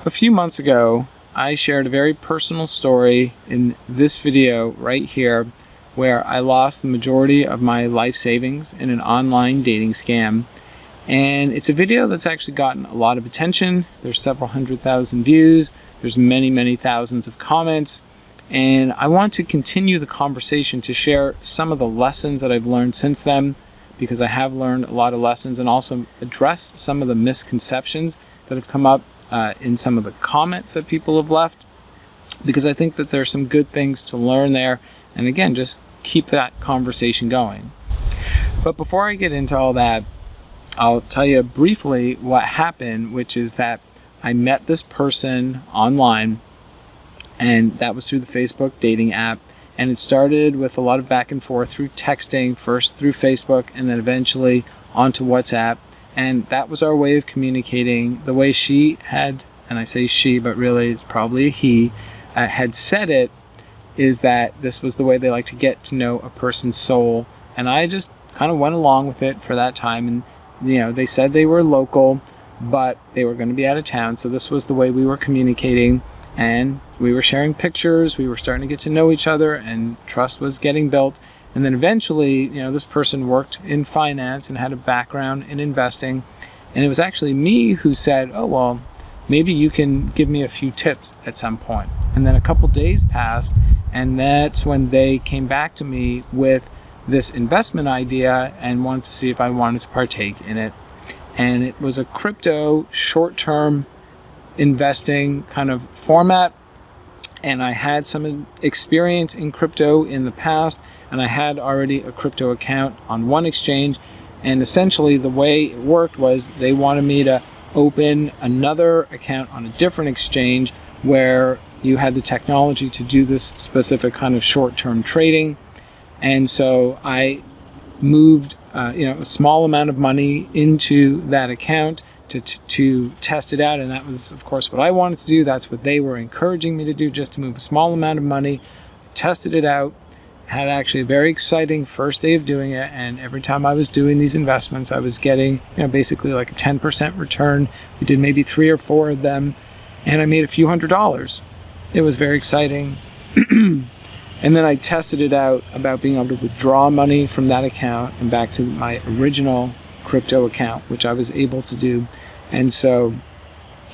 A few months ago, I shared a very personal story in this video right here where I lost the majority of my life savings in an online dating scam. And it's a video that's actually gotten a lot of attention. There's several 100,000 views. There's many thousands of comments. And I want to continue the conversation to share some of the lessons that I've learned since then, because I have learned a lot of lessons, and also address some of the misconceptions that have come up in some of the comments that people have left, because I think that there's some good things to learn there, and again, just keep that conversation going. But before I get into all that, I'll tell you briefly what happened, which is that I met this person online, and that was through the Facebook dating app. And it started with a lot of back and forth through texting, first through Facebook and then eventually onto WhatsApp. And that was our way of communicating. The way she had, and I say she, but really it's probably a he, had said it, is that this was the way they like to get to know a person's soul. And I just kind of went along with it for that time. And, you know, they said they were local, but they were going to be out of town. So this was the way we were communicating. And we were sharing pictures, we were starting to get to know each other, and trust was getting built. And then eventually, you know, this person worked in finance and had a background in investing. And it was actually me who said, oh, well, maybe you can give me a few tips at some point. And then a couple days passed, and that's when they came back to me with this investment idea and wanted to see if I wanted to partake in it. And it was a crypto short-term investing kind of format, and I had some experience in crypto in the past, and I had already a crypto account on one exchange. And essentially the way it worked was they wanted me to open another account on a different exchange where you had the technology to do this specific kind of short-term trading. And so I moved a small amount of money into that account to test it out, and that was of course what I wanted to do. That's what they were encouraging me to do, just to move a small amount of money. Tested it out, had actually a very exciting first day of doing it, and every time I was doing these investments I was getting basically like a 10% return. We did maybe 3 or 4 of them, and I made a few $100s. It was very exciting. And then I tested it out about being able to withdraw money from that account and back to my original crypto account, which I was able to do. And so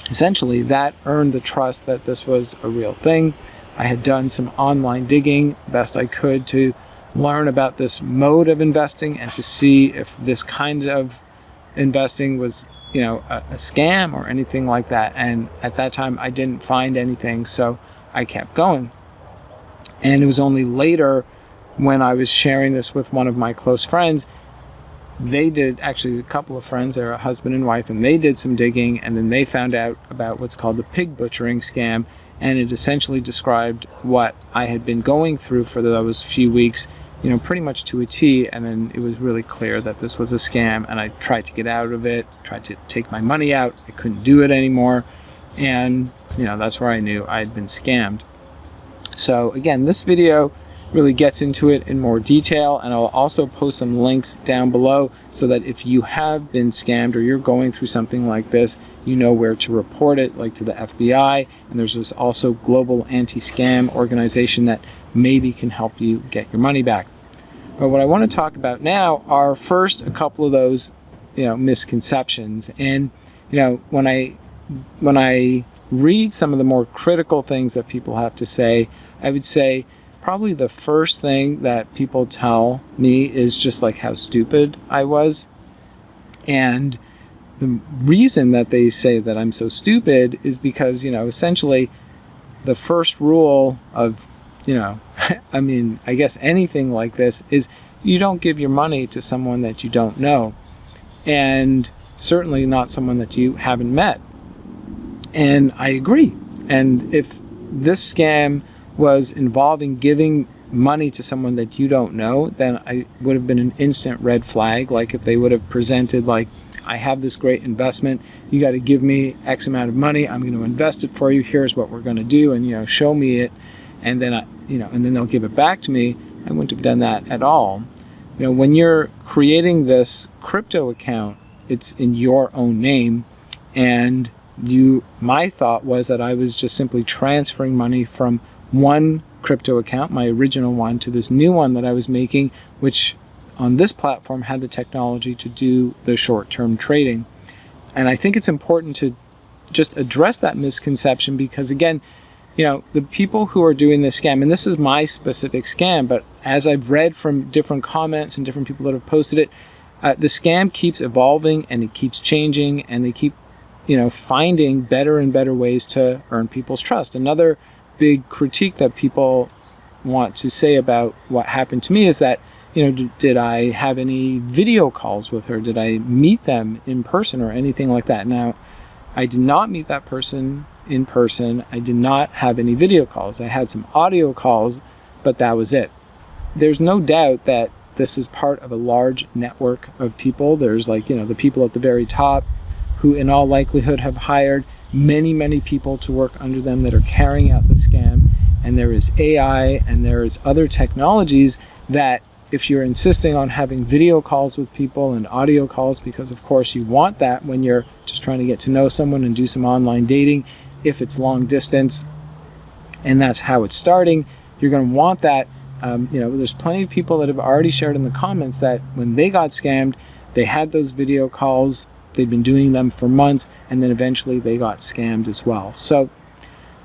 essentially that earned the trust that this was a real thing. I had done some online digging best I could to learn about this mode of investing and to see if this kind of investing was a scam or anything like that. And at that time I didn't find anything, so I kept going. And it was only later when I was sharing this with one of my close friends. They did, actually a couple of friends, they're a husband and wife, and they did some digging, and then they found out about what's called the pig butchering scam, and it essentially described what I had been going through for those few weeks, pretty much to a T. And then it was really clear that this was a scam, and I tried to get out of it, tried to take my money out. I couldn't do it anymore, and that's where I knew I had been scammed. So again, this video really gets into it in more detail, and I'll also post some links down below so that if you have been scammed or you're going through something like this, you know where to report it, like to the FBI. And there's this also global anti-scam organization that maybe can help you get your money back. But what I want to talk about now are first a couple of those misconceptions. And when I read some of the more critical things that people have to say, I would say probably the first thing that people tell me is just like how stupid I was. And the reason that they say that I'm so stupid is because, essentially the first rule of, I guess anything like this is you don't give your money to someone that you don't know, and certainly not someone that you haven't met. And I agree. And if this scam was involving giving money to someone that you don't know, then I would have been an instant red flag. Like if they would have presented like, I have this great investment, you got to give me X amount of money, I'm going to invest it for you, here's what we're going to do, and show me it, and then and then they'll give it back to me. I wouldn't have done that at all. When you're creating this crypto account, it's in your own name, and my thought was that I was just simply transferring money from one crypto account, my original one, to this new one that I was making, which on this platform had the technology to do the short-term trading. And I think it's important to just address that misconception because, again, the people who are doing this scam, and this is my specific scam, but as I've read from different comments and different people that have posted it, the scam keeps evolving and it keeps changing, and they keep finding better and better ways to earn people's trust. Another big critique that people want to say about what happened to me is that, did I have any video calls with her? Did I meet them in person or anything like that? Now, I did not meet that person in person. I did not have any video calls. I had some audio calls, but that was it. There's no doubt that this is part of a large network of people. There's the people at the very top who in all likelihood have hired many, many people to work under them that are carrying out the scam. And there is AI and there is other technologies that, if you're insisting on having video calls with people and audio calls, because of course you want that when you're just trying to get to know someone and do some online dating, if it's long distance and that's how it's starting, you're going to want that. There's plenty of people that have already shared in the comments that when they got scammed, they had those video calls. They'd been doing them for months, and then eventually they got scammed as well. So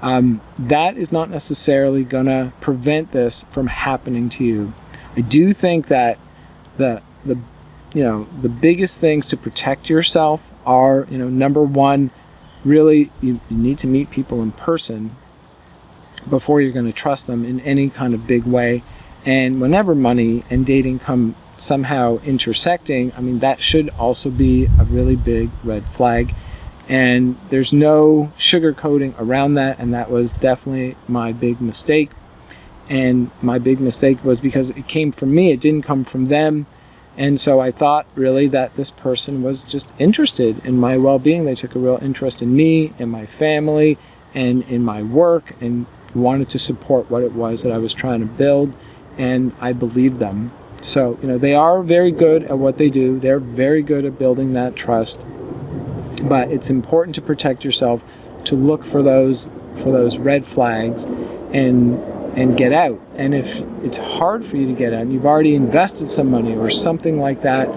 that is not necessarily going to prevent this from happening to you. I do think that the biggest things to protect yourself are, number one, really you need to meet people in person before you're going to trust them in any kind of big way. And whenever money and dating come somehow intersecting, that should also be a really big red flag. And there's no sugarcoating around that, and that was definitely my big mistake. And my big mistake was because it came from me, it didn't come from them. And so I thought really that this person was just interested in my well-being. They took a real interest in me, in my family, and in my work, and wanted to support what it was that I was trying to build, and I believed them. So, they are very good at what they do. They're very good at building that trust. But it's important to protect yourself, to look for those red flags and get out. And if it's hard for you to get out and you've already invested some money or something like that,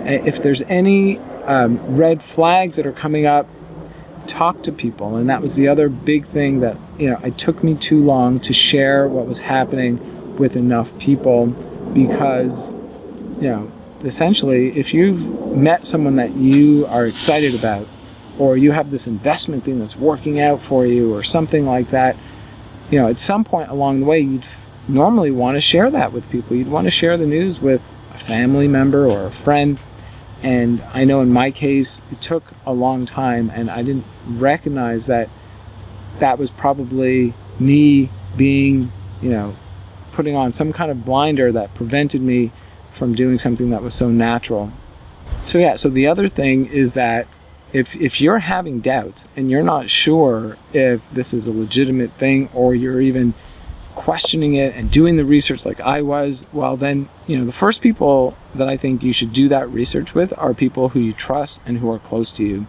if there's any red flags that are coming up, talk to people. And that was the other big thing that, it took me too long to share what was happening with enough people, because, essentially, if you've met someone that you are excited about, or you have this investment thing that's working out for you or something like that, at some point along the way, you'd normally want to share that with people. You'd want to share the news with a family member or a friend. And I know in my case, it took a long time, and I didn't recognize that was probably me being, putting on some kind of blinder that prevented me from doing something that was so natural. So the other thing is that if you're having doubts and you're not sure if this is a legitimate thing, or you're even questioning it and doing the research like I was, well then, the first people that I think you should do that research with are people who you trust and who are close to you.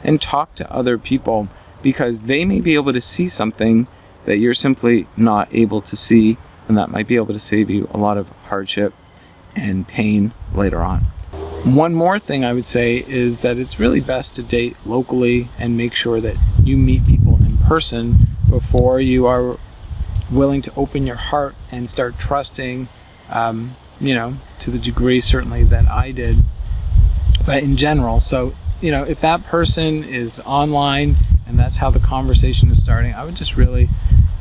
And talk to other people, because they may be able to see something that you're simply not able to see, and that might be able to save you a lot of hardship and pain later on. One more thing I would say is that it's really best to date locally and make sure that you meet people in person before you are willing to open your heart and start trusting, to the degree certainly that I did, but in general. So, if that person is online and that's how the conversation is starting, I would just really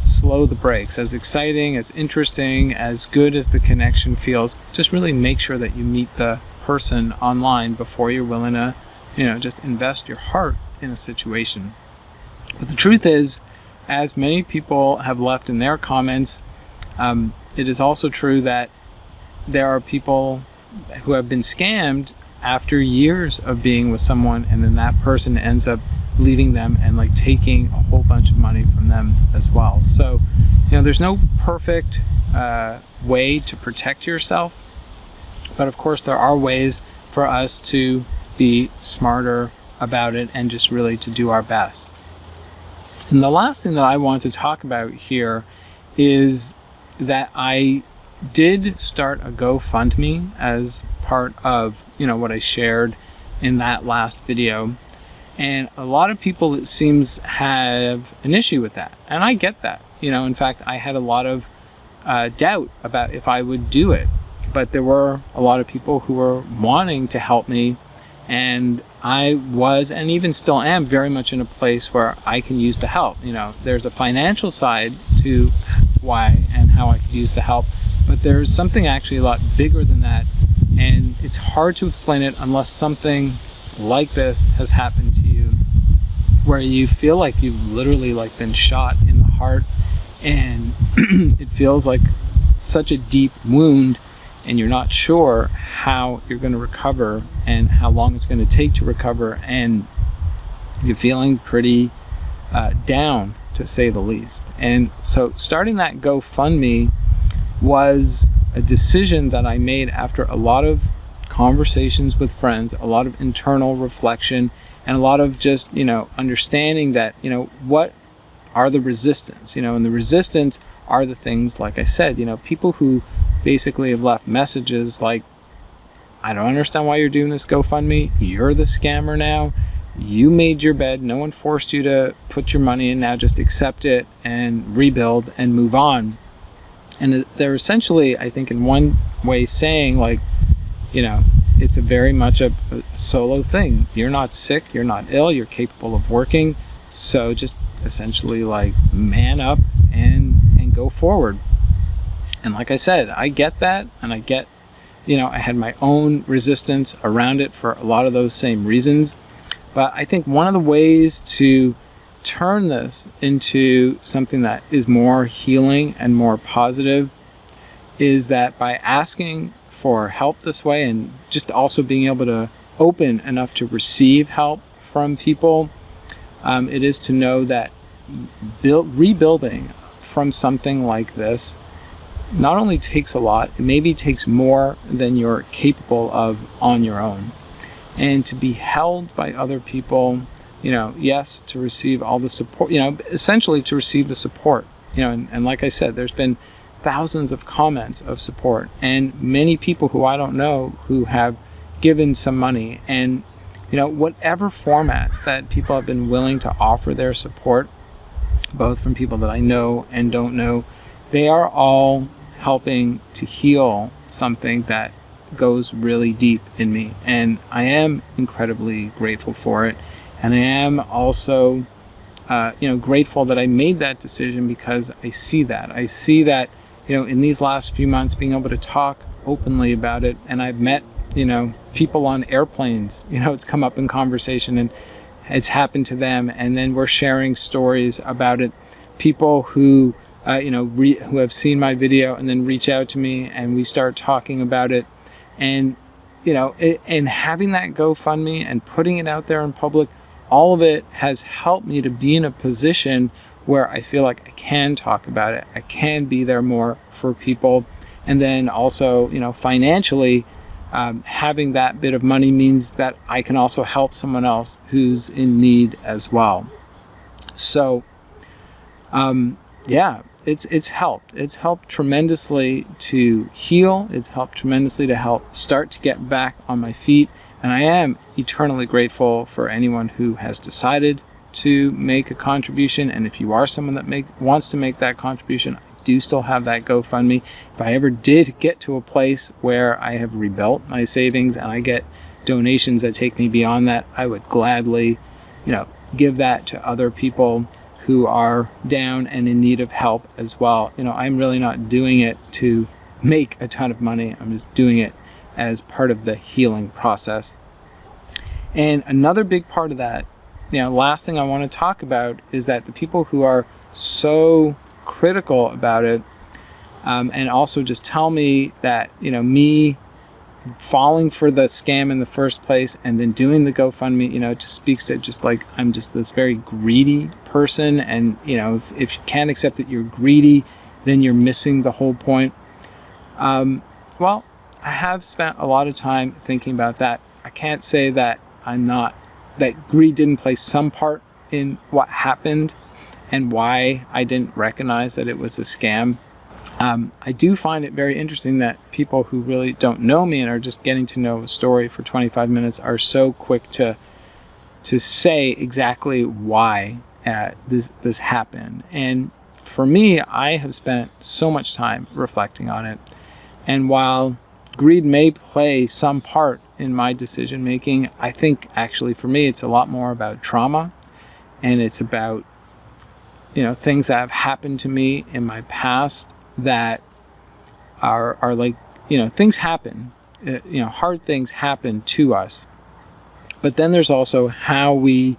slow the brakes. As exciting, as interesting, as good as the connection feels, just really make sure that you meet the person online before you're willing to, just invest your heart in a situation. But the truth is, as many people have left in their comments, it is also true that there are people who have been scammed after years of being with someone, and then that person ends up leaving them and taking a whole bunch of money from them as well. So, there's no perfect way to protect yourself, but of course there are ways for us to be smarter about it and just really to do our best. And the last thing that I want to talk about here is that I did start a GoFundMe as part of, what I shared in that last video. And a lot of people, it seems, have an issue with that. And I get that. In fact, I had a lot of doubt about if I would do it. But there were a lot of people who were wanting to help me. And I was, and even still am, very much in a place where I can use the help. There's a financial side to why and how I could use the help. But there's something actually a lot bigger than that. And it's hard to explain it unless something like this has happened to you, where you feel like you've literally been shot in the heart, and it feels like such a deep wound, and you're not sure how you're going to recover and how long it's going to take to recover, and you're feeling pretty down, to say the least. And so starting that GoFundMe was a decision that I made after a lot of conversations with friends, a lot of internal reflection, and a lot of just, understanding that, what are the resistance, and the resistance are the things, like I said, people who basically have left messages like, I don't understand why you're doing this GoFundMe. You're the scammer now. You made your bed. No one forced you to put your money in. Now just accept it and rebuild and move on. And they're essentially, I think, in one way saying it's a very much a solo thing. You're not sick. You're not ill. You're capable of working. So just essentially man up and go forward. And like I said, I get that, and I get, I had my own resistance around it for a lot of those same reasons. But I think one of the ways to turn this into something that is more healing and more positive is that by asking for help this way, and just also being able to open enough to receive help from people, it is to know that rebuilding from something like this not only takes a lot, it maybe takes more than you're capable of on your own. And to be held by other people, yes, to receive all the support, essentially to receive the support, and like I said, there's been thousands of comments of support, and many people who I don't know who have given some money, and whatever format that people have been willing to offer their support, both from people that I know and don't know, they are all helping to heal something that goes really deep in me, and I am incredibly grateful for it. And I am also grateful that I made that decision, because I see that in these last few months, being able to talk openly about it, and I've met people on airplanes, it's come up in conversation and it's happened to them, and then we're sharing stories about it. People who who have seen my video and then reach out to me, and we start talking about it. And and having that GoFundMe and putting it out there in public, all of it has helped me to be in a position where I feel like I can talk about it. I can be there more for people. And then also, financially, having that bit of money means that I can also help someone else who's in need as well. So, it's helped. It's helped tremendously to heal. It's helped tremendously to help start to get back on my feet. And I am eternally grateful for anyone who has decided to make a contribution. And if you are someone that wants to make that contribution, I do still have that GoFundMe. If I ever did get to a place where I have rebuilt my savings and I get donations that take me beyond that, I would gladly, give that to other people who are down and in need of help as well. I'm really not doing it to make a ton of money. I'm just doing it as part of the healing process. And another big part of that, last thing I want to talk about is that the people who are so critical about it, and also just tell me that, me falling for the scam in the first place and then doing the GoFundMe, it just speaks to just I'm just this very greedy person. And, if you can't accept that you're greedy, then you're missing the whole point. Well, I have spent a lot of time thinking about that. I can't say that I'm not that greed didn't play some part in what happened and why I didn't recognize that it was a scam. I do find it very interesting that people who really don't know me and are just getting to know a story for 25 minutes are so quick to say exactly why this happened. And for me, I have spent so much time reflecting on it. And while greed may play some part in my decision making, I think actually for me it's a lot more about trauma, and it's about things that have happened to me in my past that are like things happen, hard things happen to us, but then there's also how we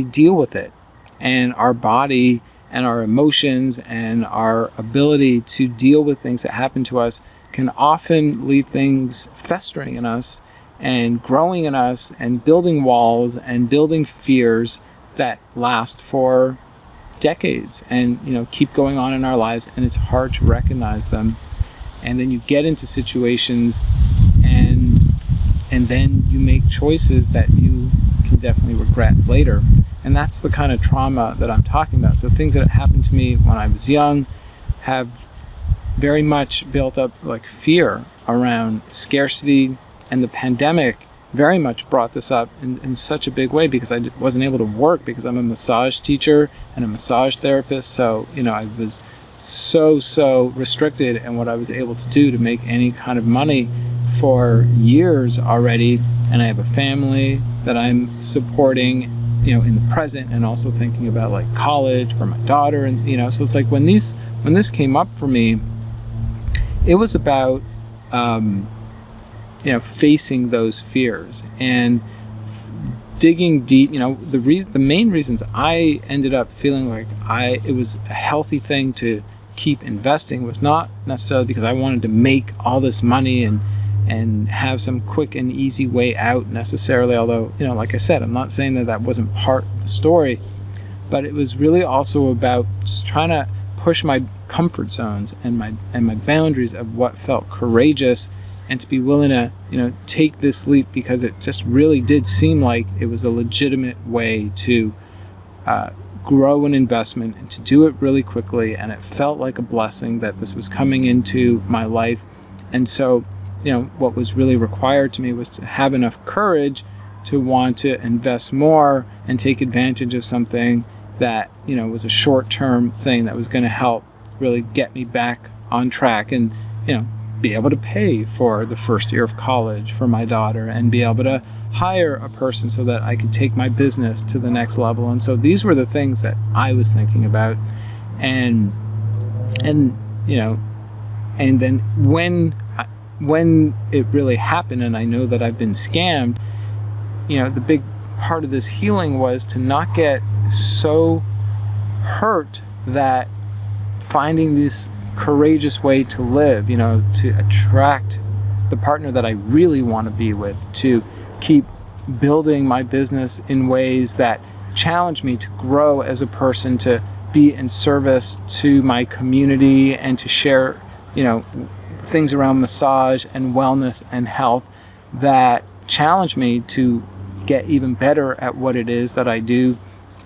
deal with it, and our body and our emotions and our ability to deal with things that happen to us can often leave things festering in us and growing in us and building walls and building fears that last for decades and keep going on in our lives, and it's hard to recognize them. And then you get into situations and then you make choices that you can definitely regret later. And that's the kind of trauma that I'm talking about. So things that happened to me when I was young have very much built up like fear around scarcity, and the pandemic very much brought this up in such a big way, because I wasn't able to work because I'm a massage teacher and a massage therapist. So I was so restricted in what I was able to do to make any kind of money for years already. And I have a family that I'm supporting in the present, and also thinking about like college for my daughter, and so it's like when this came up for me, it was about facing those fears and digging deep. The main reasons I ended up feeling like it was a healthy thing to keep investing was not necessarily because I wanted to make all this money and have some quick and easy way out necessarily, although like I said, I'm not saying that wasn't part of the story, but it was really also about just trying to push my comfort zones and my boundaries of what felt courageous, and to be willing to take this leap, because it just really did seem like it was a legitimate way to grow an investment and to do it really quickly, and it felt like a blessing that this was coming into my life. And so what was really required to me was to have enough courage to want to invest more and take advantage of something that was a short-term thing that was going to help really get me back on track, and be able to pay for the first year of college for my daughter, and be able to hire a person so that I could take my business to the next level. And so these were the things that I was thinking about, and then when it really happened and I know that I've been scammed, the big part of this healing was to not get so hurt that finding this courageous way to live, to attract the partner that I really want to be with, to keep building my business in ways that challenge me to grow as a person, to be in service to my community, and to share, things around massage and wellness and health that challenge me to get even better at what it is that I do,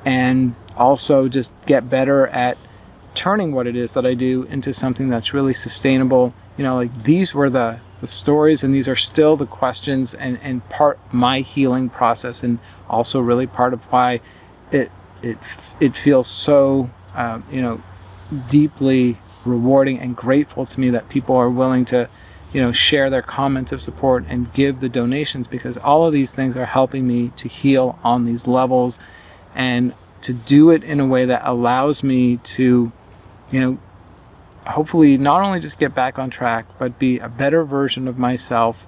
and also just get better at turning what it is that I do into something that's really sustainable. These were the stories, and these are still the questions and part of my healing process, and also really part of why it feels so deeply rewarding and grateful to me that people are willing to share their comments of support and give the donations, because all of these things are helping me to heal on these levels, and to do it in a way that allows me to hopefully not only just get back on track, but be a better version of myself,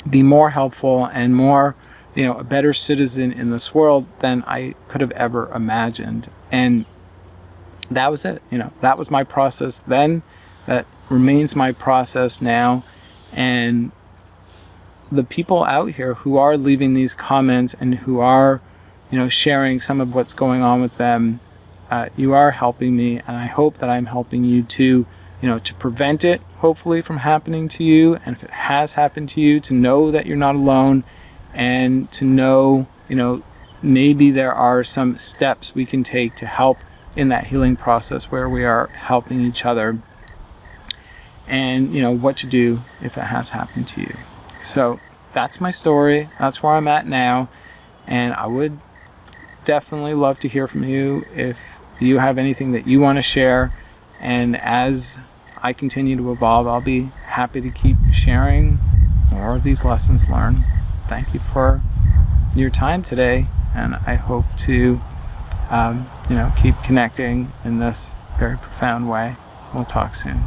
be more helpful and more a better citizen in this world than I could have ever imagined. And that was it. That was my process then. That remains my process now. And the people out here who are leaving these comments and who are, sharing some of what's going on with them, you are helping me, and I hope that I'm helping you to prevent it, hopefully, from happening to you. And if it has happened to you, to know that you're not alone, and to know maybe there are some steps we can take to help in that healing process where we are helping each other, and what to do if it has happened to you. So that's my story. That's where I'm at now, and I would definitely love to hear from you if you have anything that you want to share. And as I continue to evolve, I'll be happy to keep sharing more of these lessons learned. Thank you for your time today, and I hope to keep connecting in this very profound way. We'll talk soon.